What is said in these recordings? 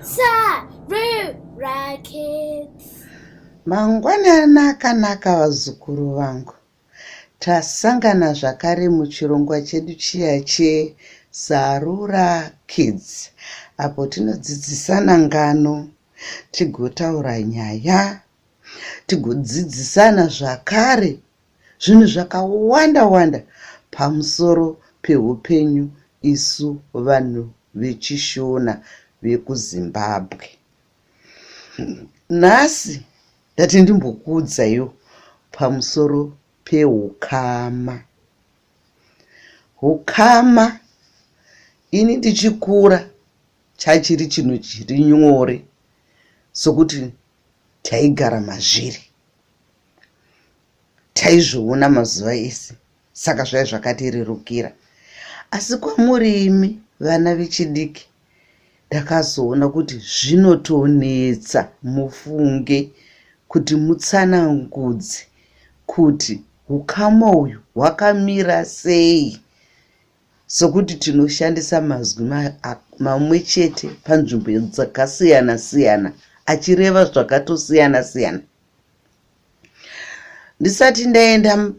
SARURA kids. Mangwanani akanaka vazukuru vangu. Tasangana zvakare muchirongwa chedu chiya cheSARURA Kids. Apo tinodzidzisana ngano, tigotaura nyaya, tigodzidzisana zvakare zvinhu zvakawanda wanda pamusoro pehupenyu isu vanhu vechishona vekuZimbabwe. Nhasi ndati ndimbokuudzaiwo pamusoro pehukama. Hukama ini ndichikura chachiri chinhu chiri nyore sokuti taigara mazviri, taizviona mazuva ese, saka zvaiva zvakatirerukira. Asi kwamuri imi vana vechidiki ndakazoona kuti zvinotonetsa mufunge kuti mutsanangudze kuti hukama uyu hwakamira sei, sokuti tinoshandisa mazwi mamwe chete panzvimbo dzakasiyana siyana achireva zvakatosiyana siyana. Ndisati ndaenda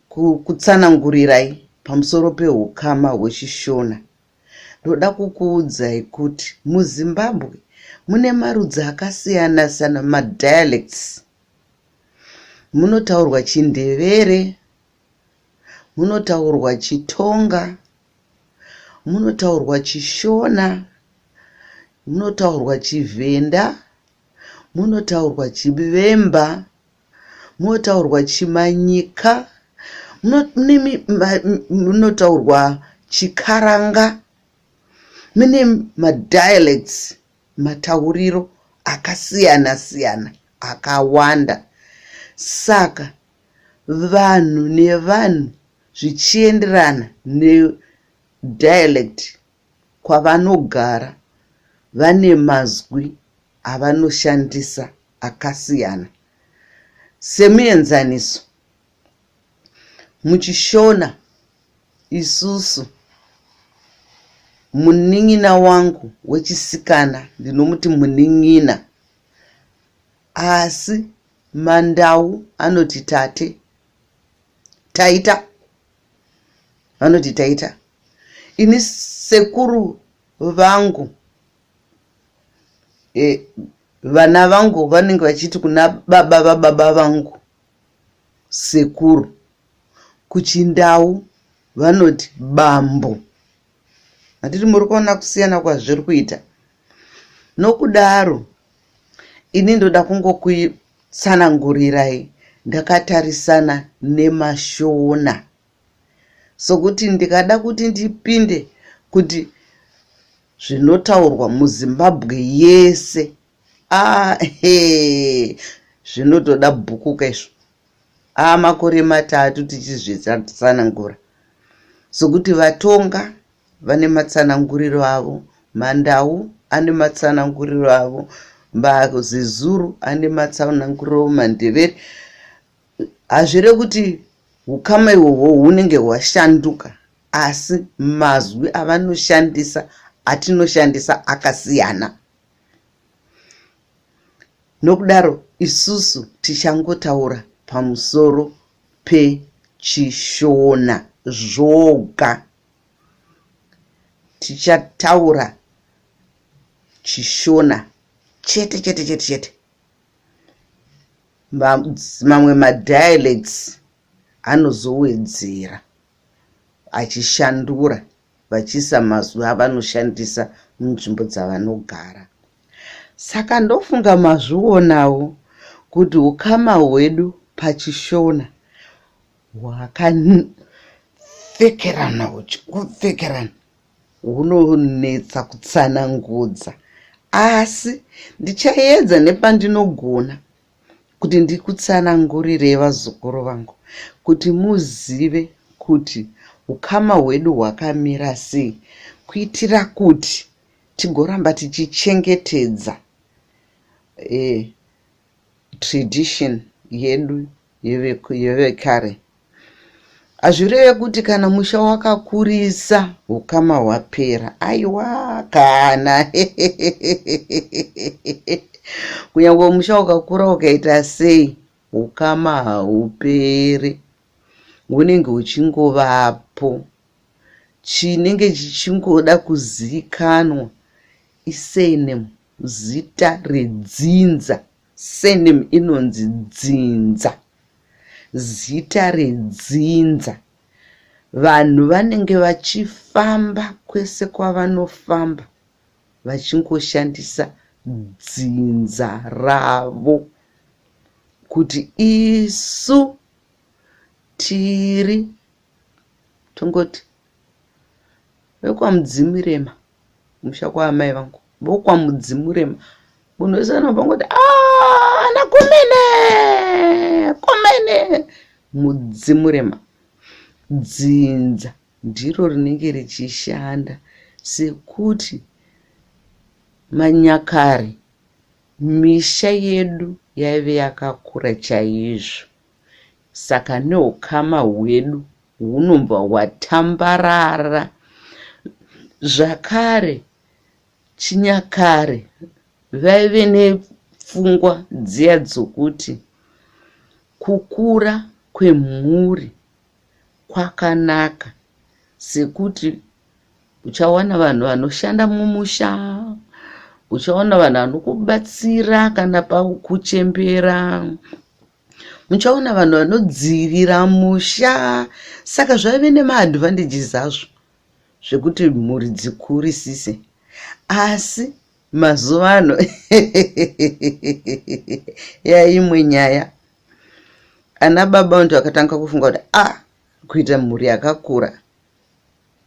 kutsanangurirai pamusoro pehukama hwechishona, ndoda kukuudzai kuti muZimbabwe mune marudzi akasiyana siyana, madialects. Munotaurwa Chindevere, munotaurwa Chitonga, munotaurwa Chishona, munotaurwa Chivenda, munotaurwa Chivemba, munotaurwa Chimanyika, munotaurwa Chikaranga. Mune madialects, matauriro akasiyana siyana akawanda. Saka vanhu nevanhu zvichienderana nedialect kwavanogara vane mazwi avanoshandisa akasiyana. Semuenzaniso, muchishona isusu munin'ina wangu wechisikana ndinomuti munin'ina, asi mandau anoti tate, taita vanoti taita. Ini sekuru vangu, vana vangu vanenge vachiti kuna baba vangu sekuru. Kuchindau vanoti bambo. Hatiti muri kuona kusiyana kwazviri kuita. Nokudaro ini ndoda kungokutsanangurirai ndakatarisana nemashona, sokuti ndikada kuti ndipinde kuti zvinotaurwa muZimbabwe yese, zvinotoda bhuku kaizvo. Makore 3 tichizvitsanangura, sokuti Vatonga vane matsananguriro avo, Mandau ane matsananguriro avo, Mbazizuru ane matsananguriro, Mandevere. Hazvire kuti hukama ihwohwo hunenge hwashanduka, asi mazwi avanoshandisa atinoshandisa akasiyana. Nokudaro isusu tichangotaura pamusoro pechishona zvoga. Tichataura chishona chete. Mamwe madialects anozowedzera achishandura vachisa mazwi avanoshandisa munzvimbo dzavanogara. Saka ndofunga mazvionawo kuti hukama hwedu pachishona hwakapfekerana hunonetsa kutsanangudza, asi ndichaedza nepandinogona kuti ndikutsanangurirei vazukuru vangu kuti muzive kuti hukama hwedu hwakamira sei, kuitira kuti tigoramba tichichengetedza tradition yedu yevekare. Azvireve kuti kana musha wakakurisa hukama hwapera. Aiwa kana kunyange musha ukakura ukaita sei hukama hauperi, hunenge huchingovapo. Chinenge chichingoda kuzikanwa isurname, zita redzinza. Surname inonzi dzinza, zita redzinza. Vanhu vanenge vachifamba kwese kwavanofamba vachingoshandisa dzinza ravo kuti isu tiri tongoti vekwamudzimurema, musha kwaamai vangu vokwamudzimurema. Munhu wese anobva ana komene mudzimurema. Dzinza ndiro rinenge richishanda sekuti manyakare misha yedu yaive yakakura chaizvo, saka nehukama hwedu hunombva hwatambarara. Zvakare chinyakare vaive nepfungwa dziya dzokuti kukura kwemhuri kwakanaka, sekuti uchawana vanhu vanoshanda mumusha, uchawana vanhu vanokubatsira kana pakuchembera, muchaona vanhu vanodzivira musha. Saka zvaive nemaadvantages azvo zvekuti mhuri dzikurisise. Asi mazuva ano yaimwe nyaya, ana baba vantu vakatanga kufunga kuti kuita mhuri yakakura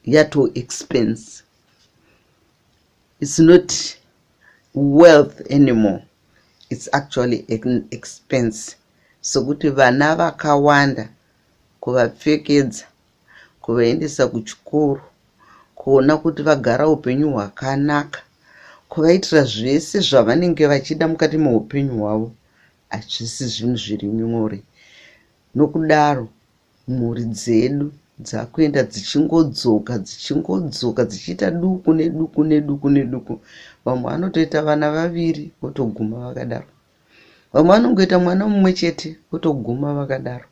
yato expense. It's not wealth anymore, it's actually an expense. Sokuti vana vakawanda kuvapfekedza, kuvaendesa kuchikoro, kuona kuti vagara upenyu hwakanaka, kuvaitira zvese zvavanenge vachida mukati meupenyu hwavo, hazvisi zvinhu zviri nyore. Nokudaro mhuri dzedu dzakuenda dzichingodzoka dzichiita duku neduku. Vamwe vanotoita vana vaviri votoguma vakadaro, vamwe vanongoita mwana mumwe chete votoguma vakadaro,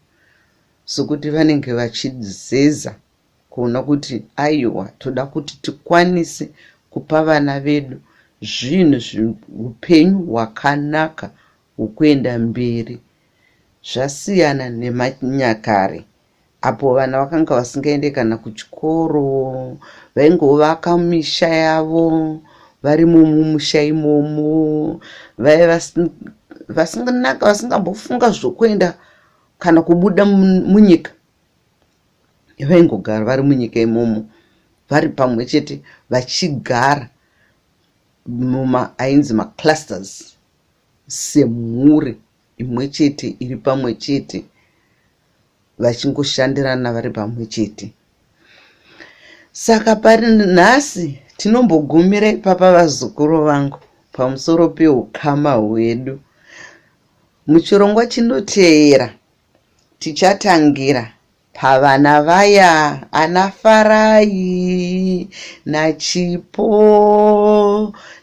sokuti vanenge vachizeza kuona kuti aiwa toda kuti tikwanise kupa vana vedu zvinhu upenyu hwakanaka hwekuenda mberi. Zvasiyana nemanyakare apo vana vakanga vasingaende kana kuchikoro, vaingovaka misha yavo vari mumusha imomo, vasingambofunga zvokuenda kana kubuda munyika. Vaingogara vari munyika imomo vari pamwe chete vachigara ainzi maclusters, semhuri imwe chete iri pamwe chete vachingoshandirana vari pamwe chete. Saka pari nhasi tinombogumira ipapa vazukuru vangu pamusoro pehukama hwedu. Muchirongwa chinoteera tichatangira pavana vaya ana Farai naChipo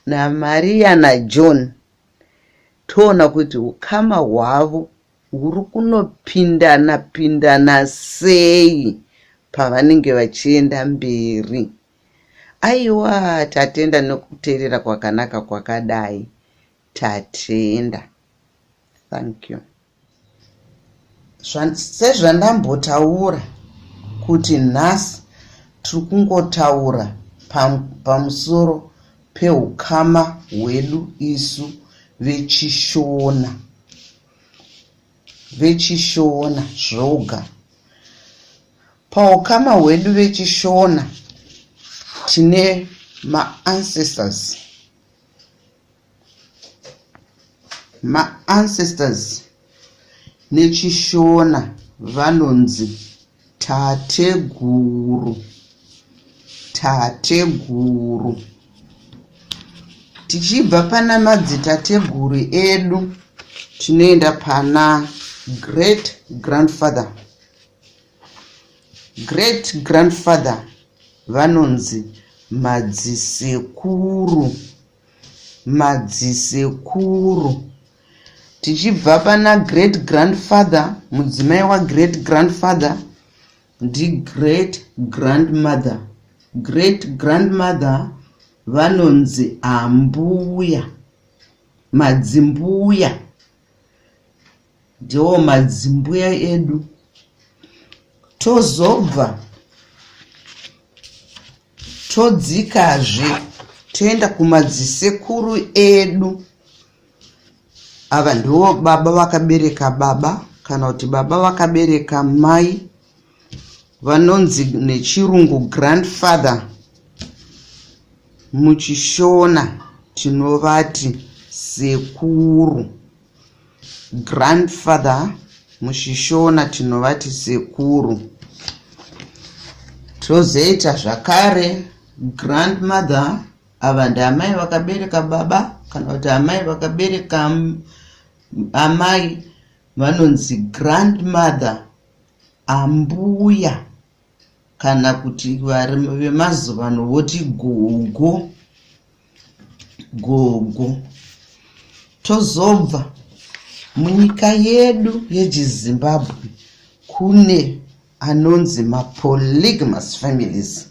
naMaria naJohn. Toona kuti hukama hwavo huri kunopindana sei pavanenge vachienda mberi. Aiwa, tatenda nekuteerera kwakanaka kwakadai. Tatenda. Thank you. Sezvandambotaura kuti nhasi tiri kungotaura pamusoro pehukama hwedu isu vechishona zvoga. Pahukama hwedu vechishona tine ma-ancestors nechishona vanonzi tateguru. Tichibva pana madzitateguru edu tinoenda pana great grandfather. great grandfather vanonzi Madzisekuru. Madzisekuru. Tichibva pana great grandfather, mudzimai wa great grandfather ndi great grandmother. Great grandmother vanonzi Mbuya. Madzimbuya. Ndiwo Madzimbuya edu. Tozobva todzikazve toenda kumadzisekuru edu. Ava ndiwo baba vakabereka baba, kana kuti baba vakabereka mai, vanonzi nechirungu grandfather. Muchishona tinovati sekuru. Grandfather muchishona tinovati sekuru. Tozoita zvakare grandmother, ava ndamai vakabereka baba, kana kuti amai vakabereka amai, vanonzi grandmother Mbuya, kana kuti vari vemazuva ano voti gogo. Gogo. Tozobva munyika yedu yechiZimbabwe kune anonzi polygamous families.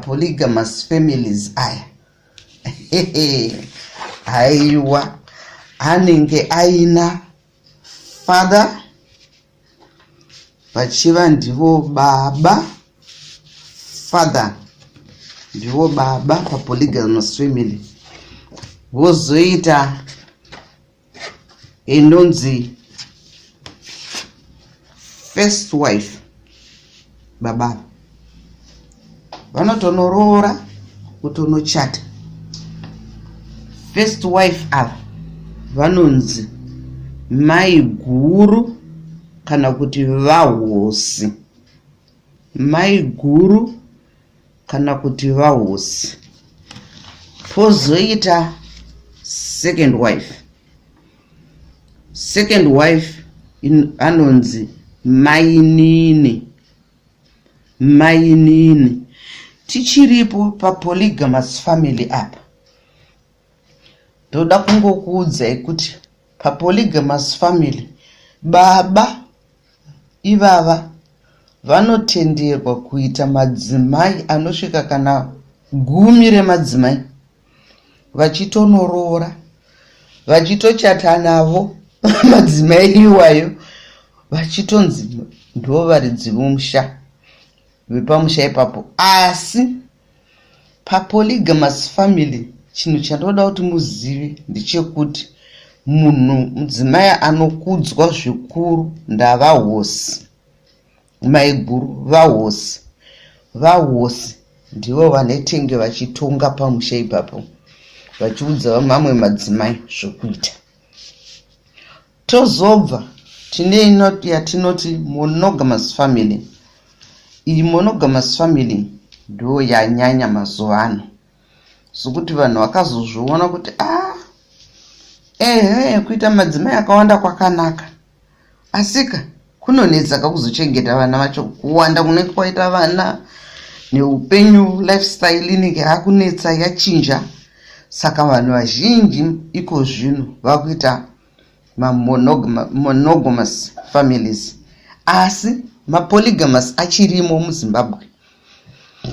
Polygamous families aya aiwa anenge aina father vachiva ndivo baba, father ndivo baba polygamous family. Vozoita inonzi first wife, baba vanotonorora kutonochata. First wife ava vanonzi mai guru, kana kuti vahosi. Mai guru kana kuti vahosi. Pozoita second wife. Second wife anonzi Mainini. Mainini. Tichiripo polygamous family apa. Toda kungokuudzai kuti polygamous family baba ivava vanotenderwa kuita madzimai anosvika kana 10 remadzimai, vachitonorora, vachitochata navo madzimai iwayo, vachitonzi ndo varidzi vomusha vepamusha ipapo. Asi polygamous family chinhu chandoda kuti muzive ndechekuti mudzimai anokudzwa zvikuru ndavahosi. Maiguru vahosi. Vahosi ndivo vanetenge vachitonga pamusha ipapo, vachiudza mamwe madzimai zvokuita. Tozobva tine yatinoti monogamous family. Iyi monogamous family ndo yanyanya mazuva ano, sokuti vanhu vakazozviona kuti kuita madzimai akawanda kwakanaka, asika kunonetsa kuzochengeta vana vacho. Kuwanda kunenge kwaita vana neupenyu, lifestyle inenge yakunetsa yachinja. Saka vanhu vazhinji iko zvino vakuita monogamous families. Asi polygamous achirimo muZimbabwe.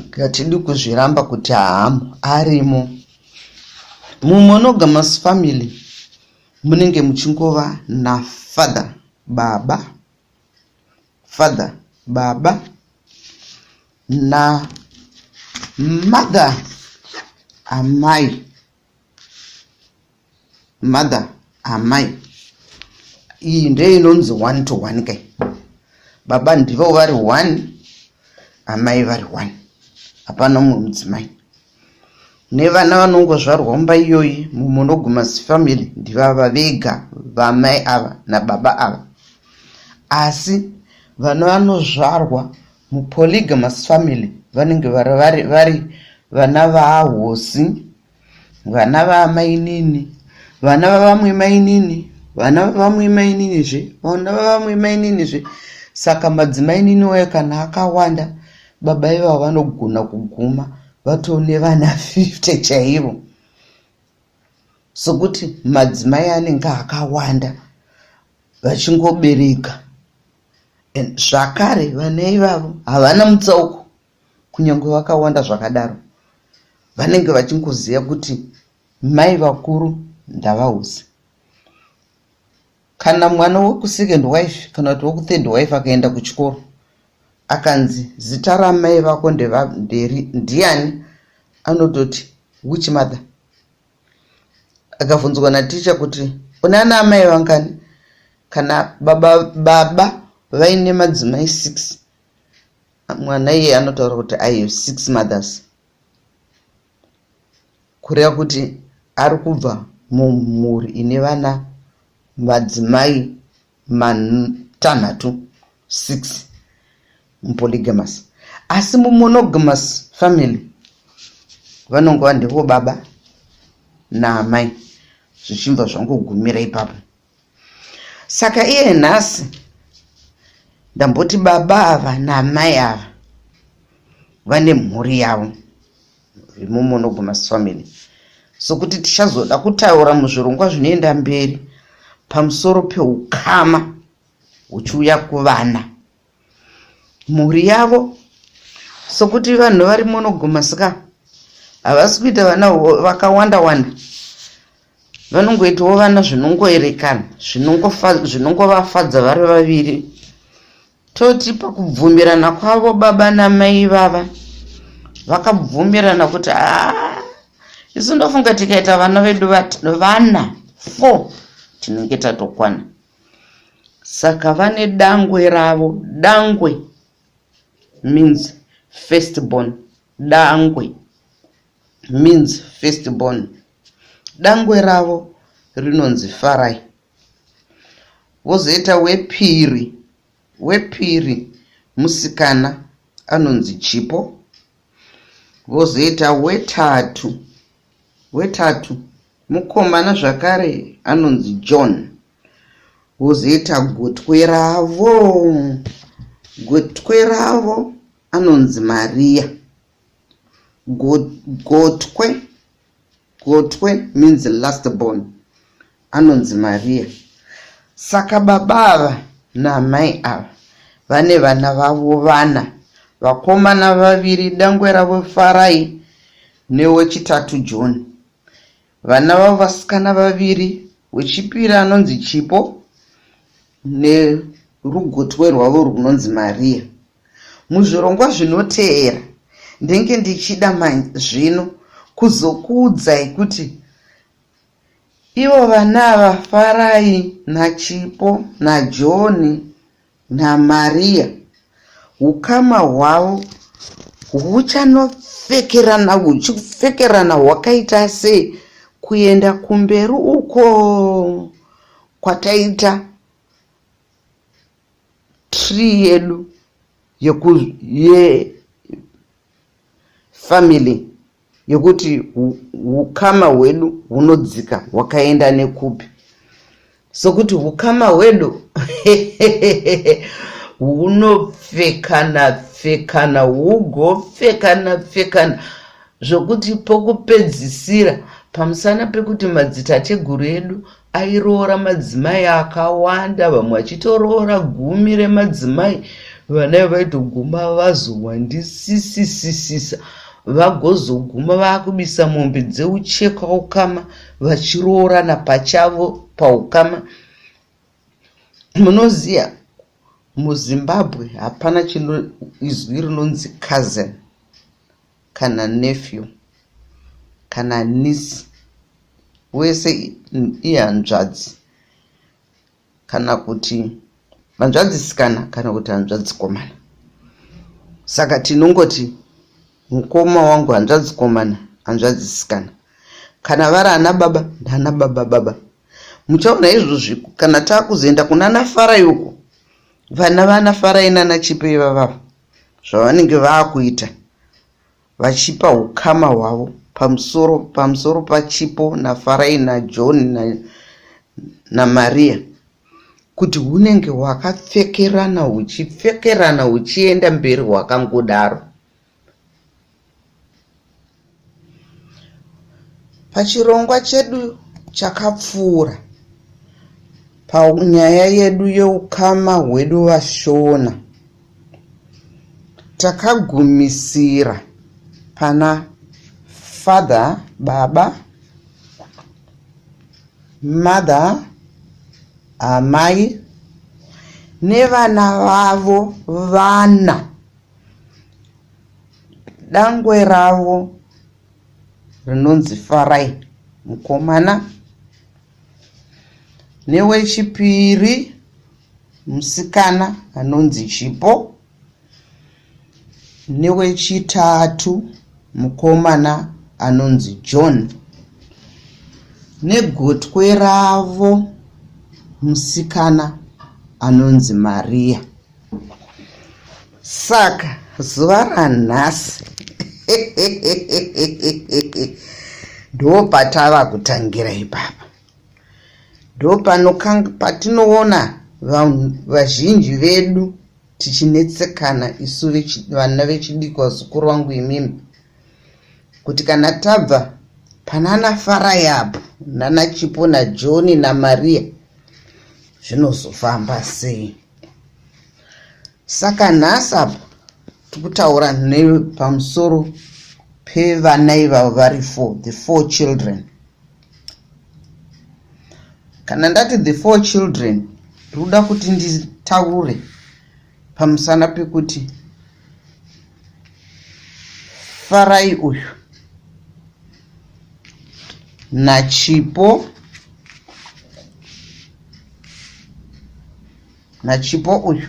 Ngatidi kuzviramba kuti arimo. Monogamous family munenge muchingova na father baba, father baba, na mother amai, mother amai. Iyi ndiyo inonzi 1 to 1 kai. Baba ndivo vari 1, amai vari 1. Hapana mumwe mudzimai. Nevana vanongozvarwa mumba iyoyi mumonogamous family ndivava vega, vamai ava nababa ava. Asi vana vanozvarwa mupolygamous family vanenge vari vana vahosi, vana vamainini, vana vavamwe mainini, vana vavamwe maininizve, vana vavamwe maininizve. Saka madzimai wayo kana akawanda, baba ivavo vanogona kuguma vatone vana 50 chaivo. Sokuti madzimai anenge akawanda vachingobereka. Zvakare vana ivavo havana mutsauko, kunyange vakawanda zvakadaro. Vanenge vachingoziva kuti mai vakuru ndavahosi. Kana mwana wekusecond wife kana kuti wekuthird wife akaenda kuchikoro akanzi zita ramai vako ndiani, anototi which mother. Akabvunzwa naticha kuti unana amai vangani, kana baba vaine madzimai 6, mwana iye anotaura kuti I have 6 mothers. Kureva kuti ari kubva mumhuri ine vana madzimai matanhatu 6 polygamous. Asi monogamous family vanongova ndevo baba naamai, zvichibva zvangogumira ipapo. Saka iye nhasi ndamboti baba ava naamai ava vane mhuri yavo monogamous family. Sokuti tichazoda kutaura muzvirongwa zvinoenda mberi pamusoro pehukama huchiuya kuvana, mhuri yavo. Sokuti vanhu vari monogamous havasi kuita vana vakawanda wanda, vanongoitawo vana zvinongoerekana, zvinongovafadza vari vaviri. Toti pakubvumirana kwavo baba namai vava vakabvumirana kuti isu ndofunga tikaita vana vedu vana 4 tinenge tatokwana. Saka vane dangwe ravo. Dangwe means firstborn. Dangwe means firstborn. Dangwe ravo rinonzi Farai. Vozoita wepiri. Wepiri musikana anonzi Chipo. Vozoita wetatu. Wetatu mukomana zvakare anonzi John. Vozoita gotwe ravo. Gotwe ravo anonzi Maria. Gotwe means last born, anonzi Maria. Saka baba naamai ava vane vana vavo vana, vakomana vaviri, dangwe ravo Farai newechitatu John. Vana vavo vasikana vaviri, wechipiri anonzi Chipo nerugotwe rwavo runonzi Maria. Muzvirongwa zvinoteera ndenge ndichida zvino kuzokuudzai kuti ivo vana ava Farai naChipo naJohn naMaria, hukama hwavo huchifekerana hwakaita sei kuenda kumberi uko kwataita tree yedu family yekuti hukama hwedu hunodzika hwakaenda nekupi. Sokuti hukama hwedu hunopfekana hugopfekana zvokuti pokupedzisira pamusana pekuti madzitateguru edu airoora madzimai akawanda, vamwe vachitoroora 10 remadzimai, vana vaitoguma vazowandisisisisa vagozoguma vakubisa mombe dzeucheka ukama vachiroorana pachavo pahukama. Munoziya muZimbabwe hapana izwi rinonzi cousin kana nephew kana niece, wese ihanzvadzi kana kuti hanzvadzisikana kana kuti hanzvadzikomana. Saka tinongoti mukoma wangu hanzvadzikomana, hanzvadzisikana. Kana vari ana baba ndana baba. Muchaona izvozvi kana taakuzoenda kunana Farai uko, vana Farai nana Chipo ivavo zvavanenge vaakuita vachipa hukama hwavo pamusoro paChipo naFarai naJohn naMaria, kuti hunenge hwakapfekerana huchipfekerana huchienda mberi hwakangodaro. Pachirongwa chedu chakapfuura panyaya yedu yeukama hwedu vaShona, takagumisira pana father, baba, mother, Amai, nevana vavo vana, Dangwe ravo rinonzi Farai mukomana, newechipiri musikana anonzi Chipo, newechitatu mukomana anonzi John, negotwe ravo musikana anonzi Maria. Saka zuva ranhasi ndo patava kutangira ipapa, ndo patinoona vazhinji vedu tichinetsekana isu vana vechidiki, vazukuru vangu imimi, kuti kana tabva panana Farai apo nana Chipo naJoni naMaria zvinozofamba sei? Saka nhasi apa tikutaura pamusoro pevana ivavo vari 4, the 4 children. Kana ndati the 4 children, ndoda kuti nditaure pamusana pekuti Farai uyu naChipo uyu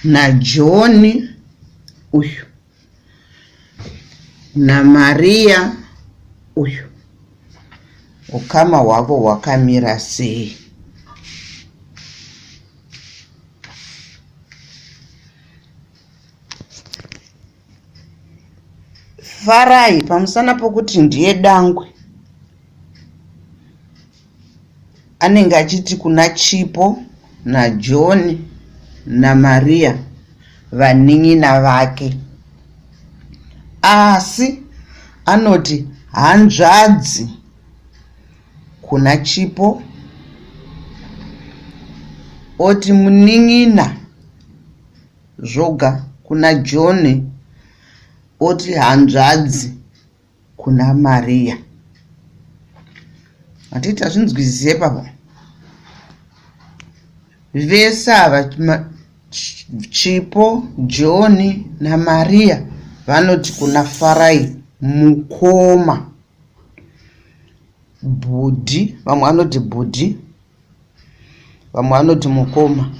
naJoni uyu naMaria uyu, ukama hwavo hwakamira sei? Farai pamusana pokuti ndiye dangwe, anenge achiti kuna Chipo naJoni naMaria vanin'ina vake, asi anoti hanzvadzi kuna Chipo, oti munin'ina zvoga kuna Joni, oti hanzvadzi kuna Maria. Hatiti hazvinzwisise papa. Vese ava Chipo, Joni naMaria vanoti kuna Farai mukoma, bhudhi, vamwe vanoti bhudhi, vamwe vanoti mukoma,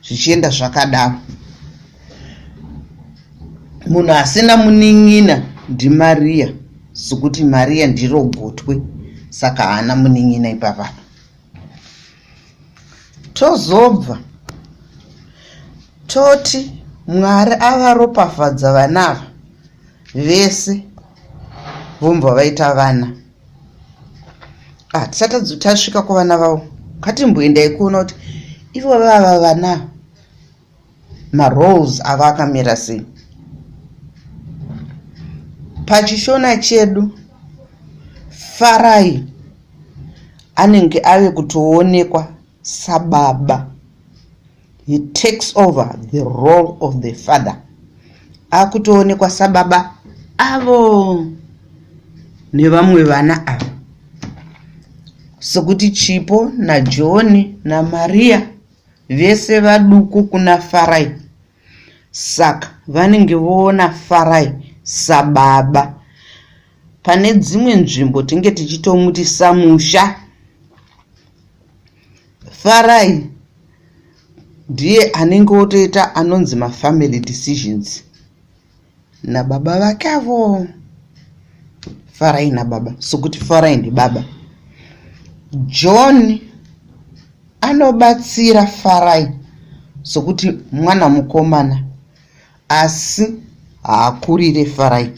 zvichienda zvakadaro. Munhu asina munin'ina ndiMaria, sekuti Maria ndiro gotwe, saka haana munin'ina ipapa. Tozobva toti Mwari avaropafadza vanava vese vombva vaita vana. Tisati tasvika kuvana vavo, ngatimboendai kuona kuti ivo vava vana maroles ava akamira sei. Pachishona chedu Farai anenge ave kutoonekwa sababa. He takes over the role of the father. Akutoonekwa sababa avo nevamwe vana avo, sokuti Chipo naJoni naMaria vese vaduku kuna Farai, saka vanenge voona Farai sababa. Pane dzimwe nzvimbo tinge tichitomuti samusha. Farai ndiye anenge otoita anonzi family decisions nababa vake avo. Farai nababa, sokuti Farai ndi baba. John anobatsira Farai sokuti mwana mukomana, asi haakurire Farai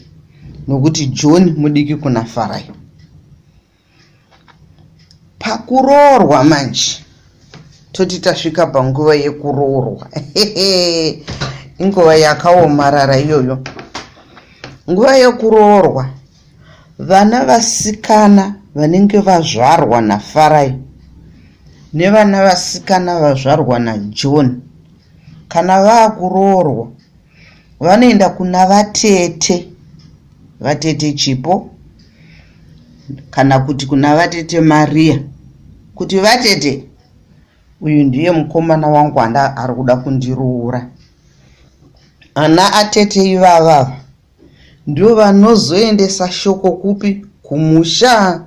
nokuti John mudiki kuna Farai. Pakuroorwa manje toti tasvika panguva yekuroorwa. Inguva yakaomarara iyoyo. Nguva yekuroorwa, vana vasikana vanenge vazvarwa naFarai nevana vasikana vazvarwa naJohn, kana vaakuroorwa vanoenda kuna vatete chipo, kana kuti kuna vatete Maria, kuti vatete, uyu ndiye mukomana wangu ari kuda kundiroora. Ana atete ivava ndio vanozoendesa shoko kupi? Kumusha,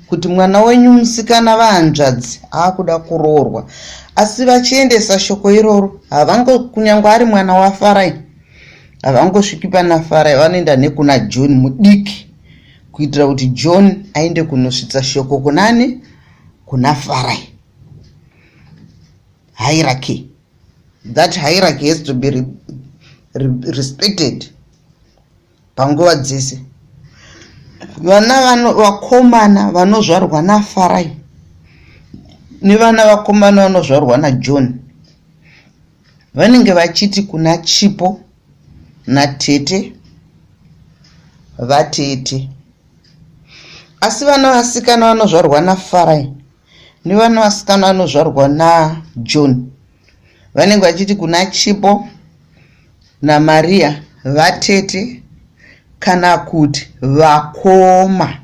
kuti mwana wenyu musikana vahanzvadzi akuda kuroorwa. Asi vachiendesa shoko iroro, kunyangwe ari mwana waFarai, havangosviki pana Farai, vanoenda nekuna John mudiki, kuitira kuti John aende kunosvitsa shoko kunani? Kuna Farai. Hierarchy. That hierarchy has to be respected. Panguva dzese vana vakomana vanozvarwa naFarai nevana vakomana vanozvarwa naJohn vanenge vachiti kuna chipo naTete vatete. Asi vana vasikana vanozvarwa naFarai nevana vasikana vanozvarwa naJohn vanenge vachiti kuna chipo naMaria vatete, kana kuti vakoma.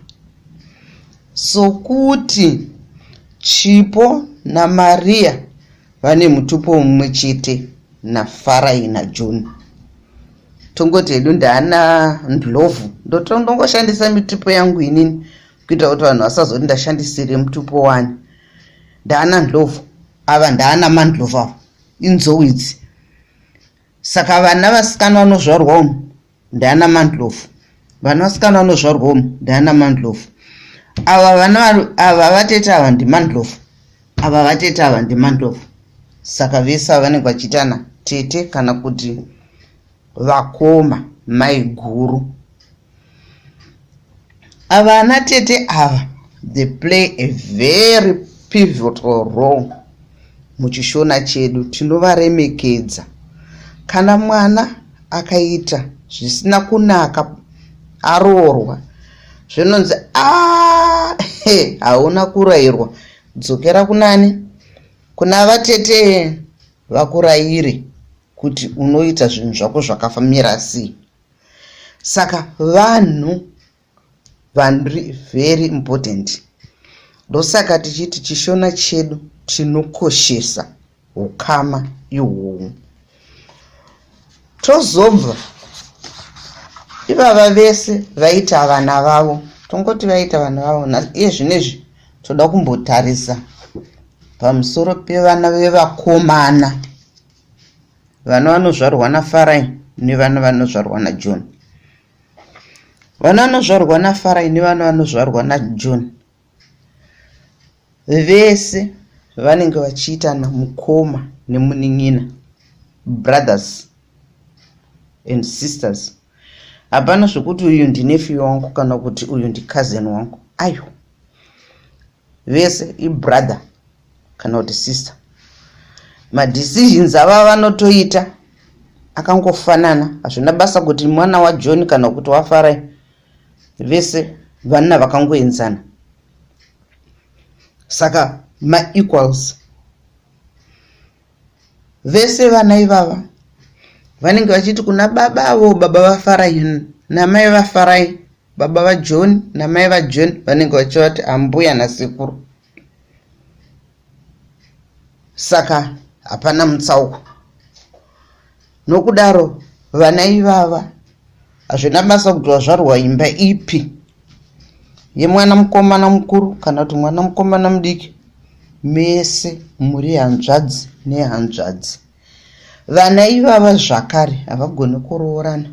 Sokuti chipo naMaria vane mutupo mumwe chete naFarai naJohn. Tongoti hedu ndaana ndlovu, ndongoshandisa mitupo yangu inini kuita kuti vanhu vasazoti ndashandisire mutupo wani. Ndaana ndlovu, ava ndaana mandlovu avo, inzou idzi. Saka vana vasikana vanozvarwa umu ndaana mandlovu, vana vasikana vanozvarwa umu ndaana mandlovu. Ava vatete ava ndimandlovu, ava vatete ava ndimandlovu. Saka vese ava vanenge vachiitana tete kana kuti vakoma, mai guru. Ava ana tete ava, they play a very pivotal role muchishona chedu. Tinovaremekedza. Kana mwana akaita zvisina kunaka aroorwa, zvinonzi hauna kurayirwa, dzokera kunani? Kuna vatete vakurayire kuti unoita zvinhu zvako zvakafamira sei. Saka vanhu very important. Ndosaka tichiti chishona chedu chinokoshesa hukama ihwohwo. Tozobva ivava vese vaita vana vavo, tongoti vaita vana vavo, iye zvinezvi toda kumbotarisa pamusoro pevana vevakomana, vana vanozvarwa naFarai nevana vanozvarwa naJohn. Vana vanozvarwa naFarai nevana vanozvarwa naJohn vese vanenge vachiitana mukoma nemunin'ina, brothers and sisters. Hapana zvokuti uyu ndinephew wangu kana kuti uyu ndicousin wangu. Ayo, vese ibrother kana kuti sister. Madecisions ava vanotoita akangofanana, hazvina basa kuti mwana waJohn kana kuti waFarai. Vese vana vakangoenzana. Saka ma-equals. Vese vana ivava vanenge vachiti kuna baba avo, baba vaFarai namai vaFarai, baba vaJohn namai vaJohn vanenge vachivati Mbuya naSekuru. Saka hapana mutsauko. Nokudaro vana ivava hazvina basa kuti wazvarwa imba ipi, yemwana mukomana mukuru kana kuti mwana mukomana mudiki, mese muri hanzvadzi nehanzvadzi. Vana ivava zvakare havagoni kuroorana,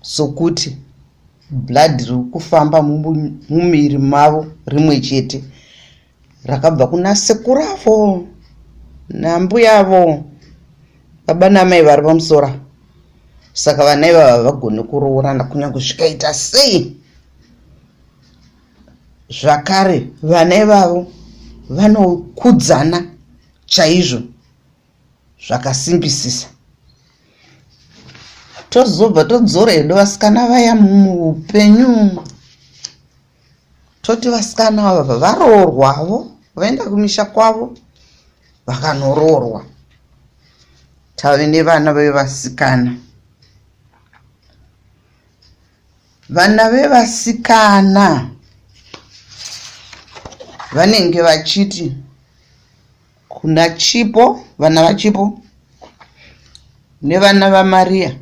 sokuti blood riri kufamba mumiri mavo rimwe chete, rakabva kuna sekuru avo nambuya avo, baba namai vari pamusoro. Saka vana ivava havagoni kuroorana kunyange zvikaita sei. zvakare vana ivavo vanokudzana chaizvo zvakasimbisisa. Tozobva todzora hedu vasikana vaya muupenyu, toti vasikana ava varoorwavo, vaenda kumisha kwavo vakanoroorwa. Tave nevana vevasikana. Vana vevasikana vanenge vachiti kuna chipo, vana vachipo nevana vaMaria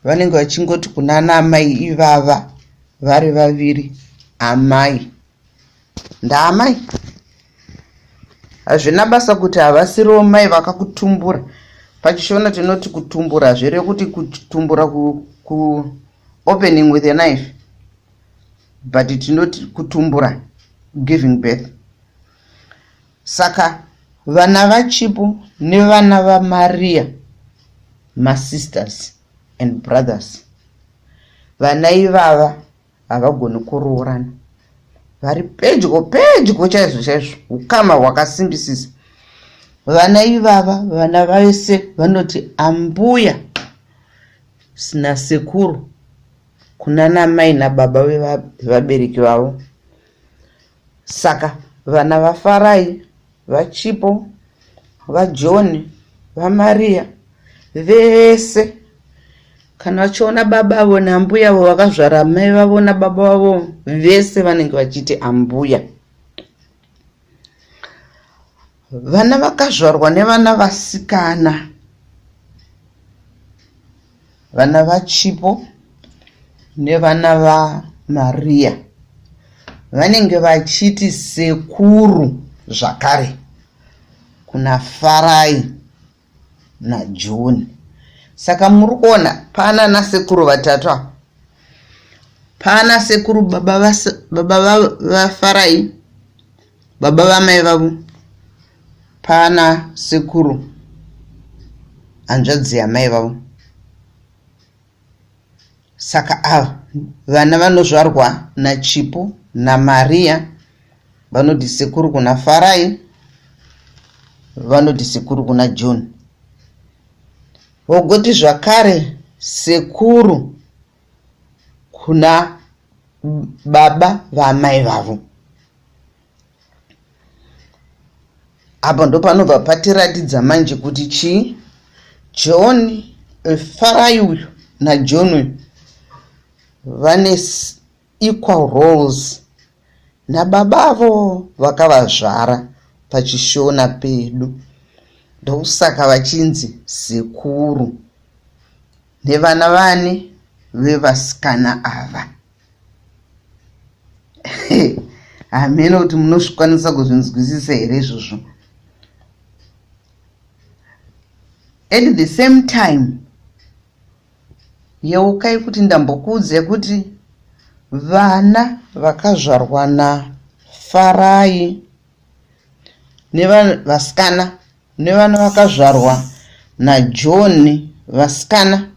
vanenge vachingoti kuna Amai ivava vari vaviri, Amai ndaamai. Hazvina basa kuti havasiriwo mai vakakutumbura. Pachishona tinoti kutumbura zvere kuti kutumbura ku opening with a knife, but tinoti kutumbura giving birth. Saka vana vachipo nevana vaMaria, my sisters and brothers, vana ivava havagoni kuroorana, vari pedyo chaizvo chaizvo, hukama hwakasimbisisa. Vana ivava vana vese vanoti ambuya nasekuru kuna namai nababa vevabereki vavo. Saka vana vafarai, vachipo, vaJoni, vaMaria vese kana vachiona baba avo nambuya avo vakazvara mai vavo nababa vavo vese vanenge vachiti ambuya. Vana vakazvarwa nevana vasikana, vana vachipo nevana vaMaria vanenge vachiti sekuru zvakare kuna Farai naJoni. Saka muri kuona pana nasekuru vatatu apa. Pana sekuru baba vaFarai, baba vamai vavo, pana sekuru hanzvadzi yamai vavo. Saka ava vana vanozvarwa nachipo naMaria vanoti sekuru kuna Farai, vanoti sekuru kuna Joni. Vogoti zvakare sekuru kuna baba vamai vavo. Apa ndo panobva patiratidza manje kuti chii? Joni, Farai uyu naJoni uyu vane equal roles nababavo vakavazvara pachishona pedu. Ndokusaka vachinzi sekuru nevana vane vevasikana ava. Hamena kuti munozvikwanisa kuzvinzwisisa here izvozvo. At the same time, yeukai kuti ndambokuudze kuti vana vakazvarwa naFarai vasikana nevana vakazvarwa naJoni vasikana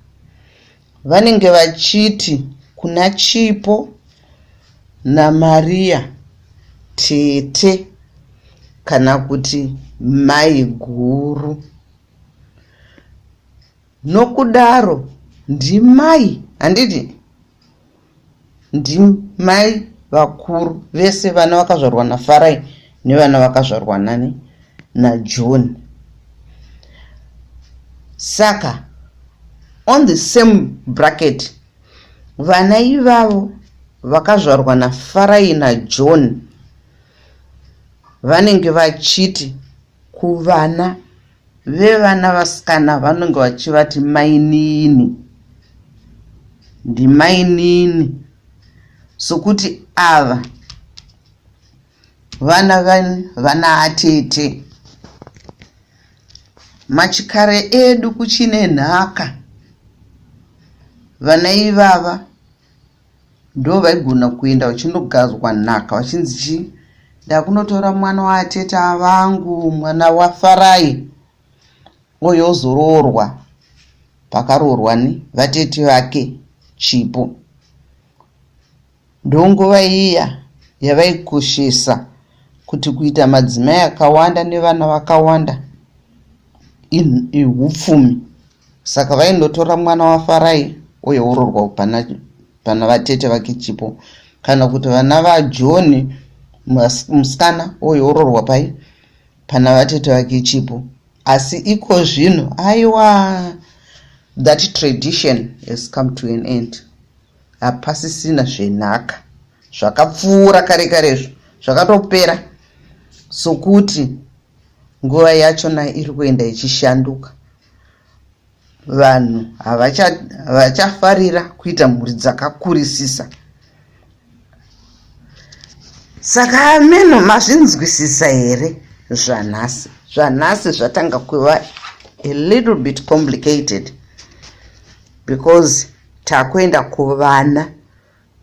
vanenge vachiti kuna chipo naMaria Tete kana kuti mai guru. Nokudaro ndimai, handiti ndimai vakuru vese vana vakazvarwa naFarai nevana vakazvarwa naJoni. Saka on the same bracket vana ivavo vakazvarwa naFarai naJoni vanenge vachiti kuvana vevana vasikana vanenge vachivati mainini, ndimainini. Sokuti ava vana atete. Machikare edu kuchine nhaka. Vana ivava ndo vaigona kuenda vachindogadzwa nhaka vachinzi chii? Ndakunotora mwana waatete avangu, mwana waFarai. Uyo ozoroorwa pakaroorwa vatete vake chipo. Ndonguva iya yavaikoshesa kuti kuita madzimai akawanda nevana vakawanda ihupfumi. Saka vaindotora mwana waFarai oyourorwa pana vatete vake chipo, kana kuti vana vaJoni musikana oyourorwa pana vatete vake chipo. Asi iko zvino aiwa, that tradition has come to an end. Hapasisina zvenhaka, zvakapfuura kare karezvo, zvakatopera. Sokuti nguva yachona iri kuenda ichishanduka. Vanhu havachafarira kuita mhuri dzakakurisisa. Saka meno mazvinzwisisa here zvanhasi? Zvanhasi zvatanga kuva a little bit complicated, because takuenda kuvana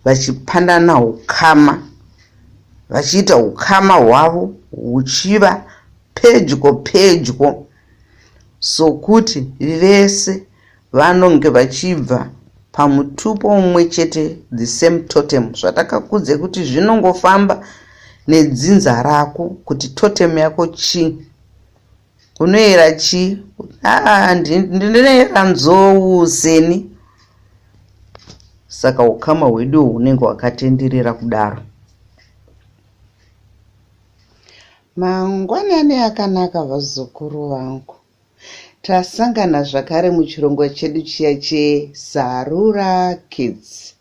vachipandana hukama, vachiita hukama hwavo huchiva pedyo, sokuti vese vanonge vachibva pamutupo umwe chete, the same totem. Zvatakakudze kuti zvinongofamba nedzinza rako kuti totem yako chi, unoera chi? Ndinoera nzou seni. Saka hukama hwedu hunenge hwakatenderera kudaro. Mangwanani akanaka vazukuru vangu. Tasangana zvakare muchirongwa chedu chiya cheSARURA Kids,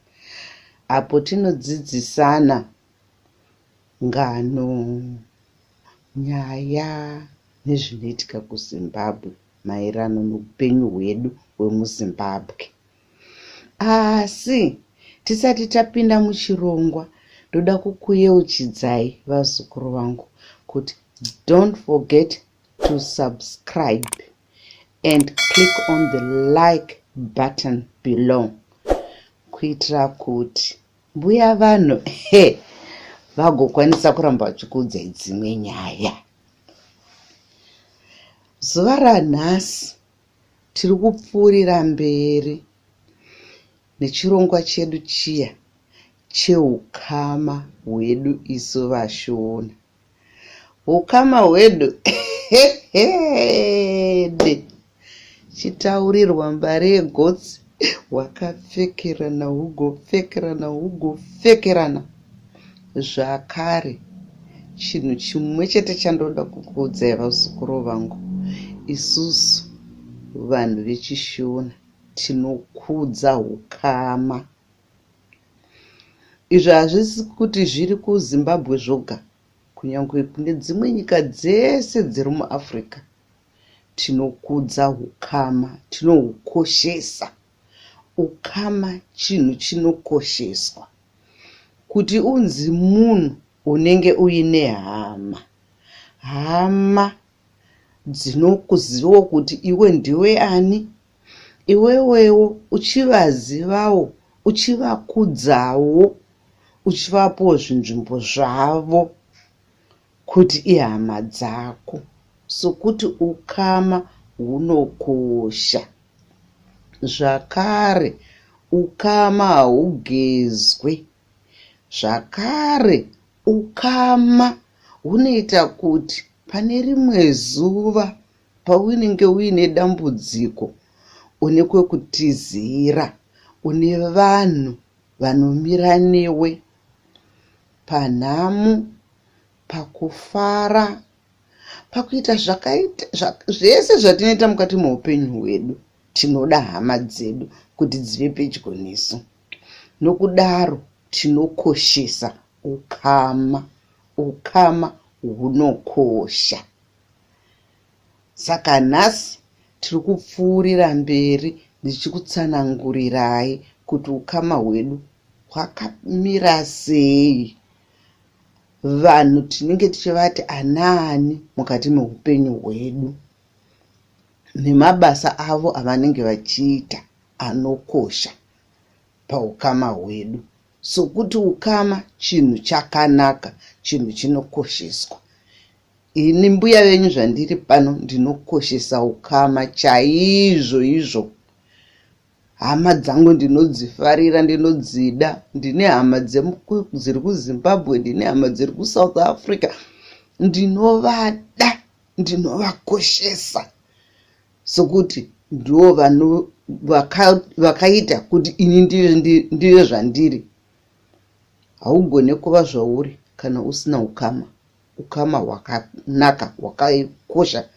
apo tinodzidzisana ngano, nyaya nezvinoitika kuZimbabwe maererano noupenyu hwedu hwemuZimbabwe. Asi tisati tapinda muchirongwa, ndoda kukuyeuchidzai vazukuru vangu kuti don't forget to subscribe and click on the like button below, kuitira kuti mbuya vanhu vagokwanisa kuramba vachikuudzai dzimwe nyaya. Zuva ranhasi tiri kupfuurira mberi nechirongwa chedu chiya chehukama hwedu isu vaShona. Hukama hwedu chitaurirwa mbare yegotsi, hwakapfekerana hugopfekerana. Zvakare, chinhu chimwe chete chandoda kukuudzai vazukuru vangu, isusu vanhu vechiShona tinokudza hukama. Izvi hazvisi kuti zviri kuZimbabwe zvoga, kunyange kune dzimwe nyika dzese dziri muAfrica tinokudza hukama, tinohukoshesa. Ukama chinhu chinokosheswa. Kuti unzi munhu unenge uine hama dzinokuzivawo kuti iwe ndiwe ani, iwewewo uchivazivawo, uchivakudzawo, uchivapawo zvinzvimbo zvavo kuti ihama dzako. Sokuti ukama hunokosha. Zvakare, ukama haugezwe. Zvakare, ukama hunoita kuti pane rimwe zuva paunenge uine dambudziko, une kwekutizira, une vanhu vanomira newe panhamo, pakufara, pakuita zvese zvatinoita mukati meupenyu hwedu. Tinoda hama dzedu kuti dzive pedyo nesu. Nokudaro tinokoshesa ukama. Ukama hunokosha. Saka nhasi tiri kupfuurira mberi ndichikutsanangurirai kuti ukama hwedu hwakamira sei. Vanhu tinenge tichivati anaani mukati meupenyu hwedu, nemabasa avo avanenge vachiita anokosha paukama hwedu. Sokuti ukama chinhu chakanaka, chinhu chinokosheswa. Ini mbuya venyu zvandiri pano ndinokoshesa ukama chaizvo izvo. hama dzangu ndinodzifarira, ndinodzida. Ndine hama dziri kuZimbabwe, ndine hama dziri kuSouth Africa. Ndinovada, ndinovakoshesa sokuti ndivo vanhu vakaita kuti ini ndive zvandiri. Haugone kuva zvauri kana usina ukama. Ukama hwakanaka, hwakakosha.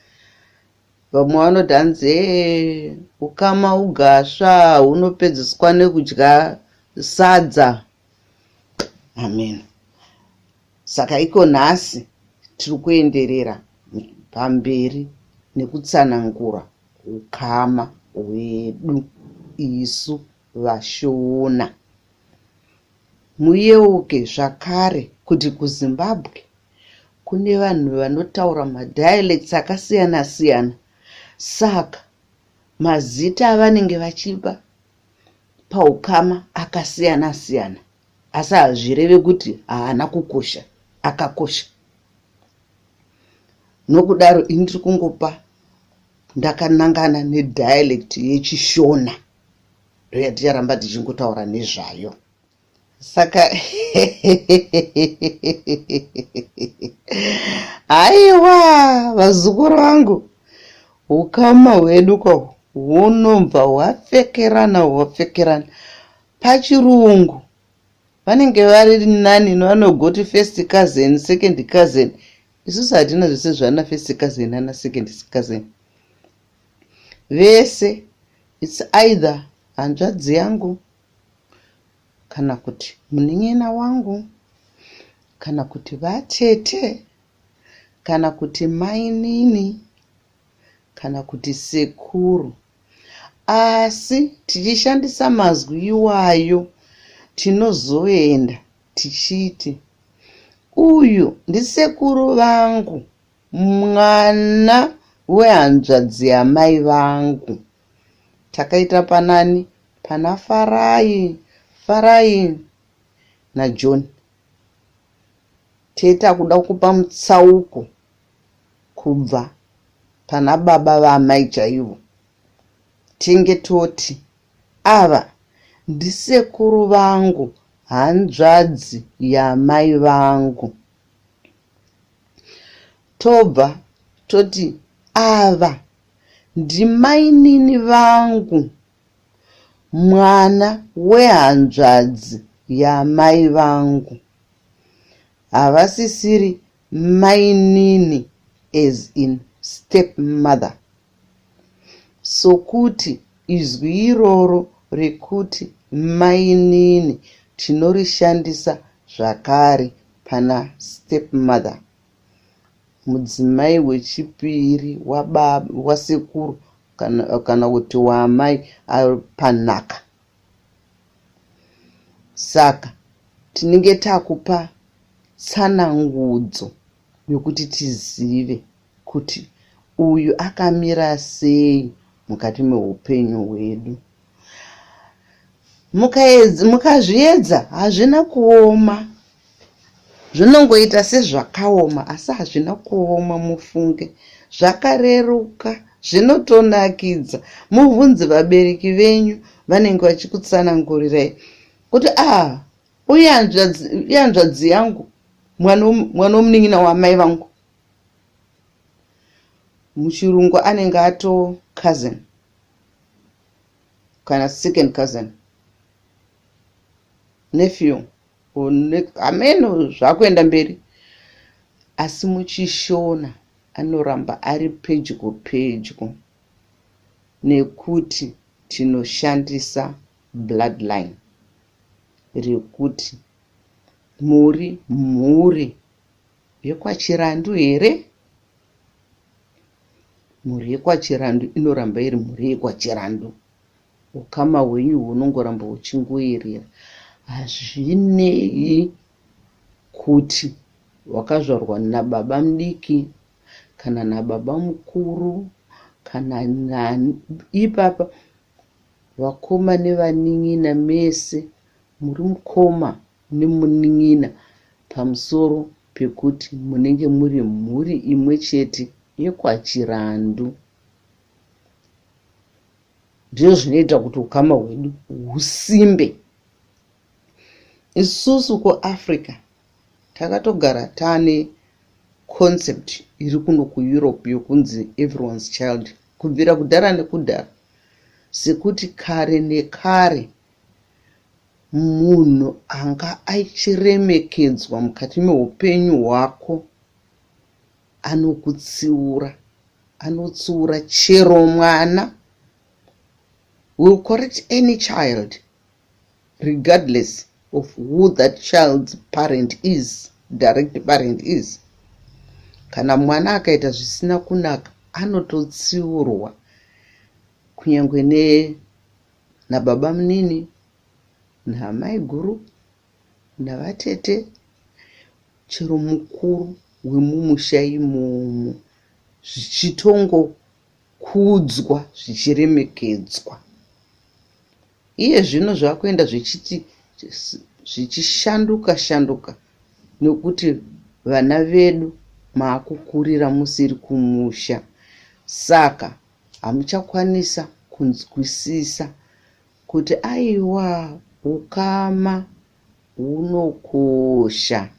Vamwe vanodhanze ukama ugasva, hunopedziswa nekudya sadza. Amen. Saka iko nhasi tiri kuenderera pamberi nekutsanangura ukama hwedu isu vaShona. Muyeuke zvakare kuti kuZimbabwe kune vanhu vanotaura madialects akasiyana siyana. Saka mazita avanenge vachipa paukama akasiyana siyana, asi hazvireve kuti haana kukosha, akakosha. Nokudaro ini ndiri kungopa ndakanangana nedialect yechiShona ndoyaticharamba tichingotaura nezvayo. Saka aiwa vazukuru vangu, ukama hwedu ko hunobva hwapfekerana. Pachirungu vanenge vari nani vanogoti first cousin, second cousin. Isusu hatina zvese zvana first cousin ana second cousin. Vese it's either hanzvadzi yangu, kana kuti munin'ina wangu, kana kuti vatete, kana kuti Mainini, kana kuti Sekuru. Asi tichishandisa mazwi iwayo tinozoenda tichiti uyu ndisekuru vangu, mwana wehanzvadzi yamai vangu. Takaita panani? Pana Farai naJohn. Tete akuda kupa mutsauko kubva pana baba vaamai chaivo. Tinge toti ava ndisekuru vangu, hanzvadzi yamai vangu. Tobva toti ava ndimainini vangu, mwana wehanzvadzi yamai vangu. Havasisiri Mainini as in stepmother. Sokuti izwi iroro rekuti Mainini tinorishandisa zvakare pana stepmother, mudzimai wechipiri wasekuru kana kuti waamai ari panhaka. Saka tinenge takupa tsanangudzo yokuti tizive kuti uyu akamira sei mukati meupenyu hwedu. Mukazviedza hazvina kuoma, zvinongoita sezvakaoma, asi hazvina kuoma. Mufunge zvakareruka, zvinotonakidza. Mubvunze vabereki venyu vanenge vachikutsanangurirai kuti uyu hanzvadzi yangu, mwana womunin'ina wamai vangu. Muchirungu anenge ato cousin kana second cousin, nephew, ameno zvakuenda mberi. Asi muchiShona anoramba ari pedyo nekuti tinoshandisa bloodline rekuti muri mhuri yekwaChirandu here? Mhuri yekwaChirandu inoramba iri mhuri yekwaChirandu. Ukama hwenyu hunongoramba huchingoerera. Hazvinei kuti wakazvarwa naBabamudiki kana naBabamukuru kana ipapa. Vakoma nevanin'ina mese muri mukoma nemunin'ina pamusoro pekuti munenge muri mhuri imwe chete yekwaChirandu. ndizvo zvinoita kuti hukama hwedu husimbe. Isusu kuAfrica takatogara tane concept iri kuno kuEurope yokunzi everyone's child kubvira kudhara nekudhara, sekuti kare nekare munhu anga achiremekedzwa mukati meupenyu hwako anotsiura chero mwana. Will correct any child regardless of who that child's parent is, direct parent is. Kana mwana akaita zvisina kunaka anototsiurwa, kunyangwe naBabamudiki naAmai guru navatete, chero mukuru wemumusha imomo, zvichitongokudzwa zvichiremekedzwa. Iye zvino zvakuenda zvichishanduka nekuti vana vedu maakukurira musiri kumusha, saka hamuchakwanisa kunzwisisa kuti aiwa hukama hunokosha,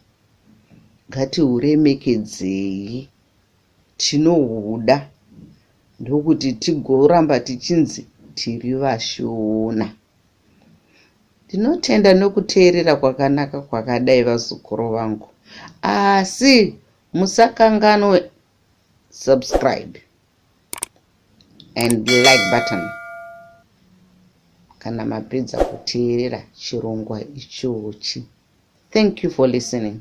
ngatihuremekedzei, tinohuda, ndokuti tigoramba tichinzi tiri vaShona. Ndinotenda nokuteerera kwakanaka kwakadai vazukuru vangu, asi musakanganwe subscribe and like button kana mapedza kuteerera chirongwa ichochi. Thank you for listening.